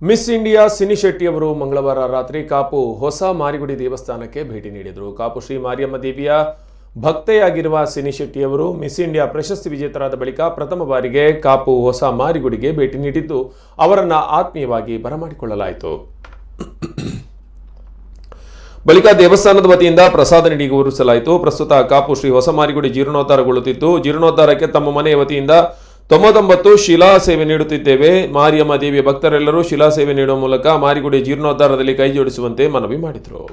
Miss India cine Shetty ಅವರು ಮಂಗಳವಾರ ರಾತ್ರಿ ಕಾಪು ಹೊಸ ಮಾರಿಗುಡಿ ದೇವಸ್ಥಾನಕ್ಕೆ ಭೇಟಿ ನೀಡಿದರು. ಕಾಪು ಶ್ರೀ ಮಾರಿಯಮ್ಮ ದೇವಿಯ ಭಕ್ತೆಯಾಗಿರುವ ಸಿನಿ ಶೆಟ್ಟಿ ಅವರು ಮಿಸ್ ಇಂಡಿಯಾ ಪ್ರಶಸ್ತಿ ವಿಜೇತರಾದ ಬಳಿಕ ಪ್ರಥಮ ಬಾರಿಗೆ ಕಾಪು ಹೊಸ ಮಾರಿಗುಡಿಗೆ ಭೇಟಿ ನೀಡಿದ್ದು ಅವರನ್ನು ಆತ್ಮೀಯವಾಗಿ ಬರಮಾಡಿಕೊಳ್ಳಲಾಯಿತು. ಬಳಿಕ ದೇವಸ್ಥಾನದ ವತಿಯಿಂದ ಪ್ರಸಾದ ನೀಡಿ ಗೌರವಿಸಲಾಯಿತು. ಪ್ರಸ್ತುತ ಕಾಪು ಶ್ರೀ ಹೊಸ ಮಾರಿಗುಡಿ ಜೀರ್ಣೋದ್ಧಾರಗೊಳ್ಳುತ್ತಿದ್ದು, ಜೀರ್ಣೋದ್ಧಾರಕ್ಕೆ ತಮ್ಮ ಮನೆಯ ವತಿಯಿಂದ 99 ಶಿಲಾ ಸೇವೆ ನೀಡುತ್ತಿದ್ದೇವೆ. ಮಾರಿಯಮ್ಮ ದೇವಿಯ ಭಕ್ತರೆಲ್ಲರೂ ಶಿಲಾ ಸೇವೆ ನೀಡುವ ಮೂಲಕ ಮಾರಿಗುಡಿ ಜೀರ್ಣೋದ್ಧಾರದಲ್ಲಿ ಕೈ ಜೋಡಿಸುವಂತೆ ಮನವಿ ಮಾಡಿದರು.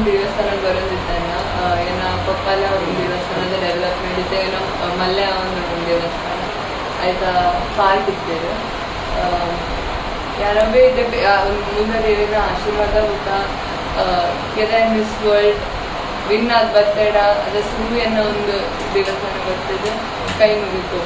ದೇವಸ್ಥಾನ ಬರೋದಿದ್ದಾನ ಏನ ಪಪ್ಪಾಲ ಒಂದು ದೇವಸ್ಥಾನದ ಡೆವಲಪ್ಮೆಂಟ್ ಇದೆ, ಏನೋ ಮಲ್ಯ ಒಂದು ದೇವಸ್ಥಾನ ಆಯ್ತಾ ಪಾರ್ಕ್ ಇದ್ದೇವೆ. ಯಾರೇ ಇದೆ ಮುಂದೆ ದೇವಿನ ಆಶೀರ್ವಾದ ಊಟ ಕೆರೆ ಮಿಸ್ ವರ್ಲ್ಡ್ ವಿನ್ ಆದ ಬರ್ತಡ ಅದ ಸುಮ್ಮಿ ಅನ್ನೋ ಒಂದು ದೇವಸ್ಥಾನ ಬರ್ತಿದೆ. ಕೈ ಮುಗಿದು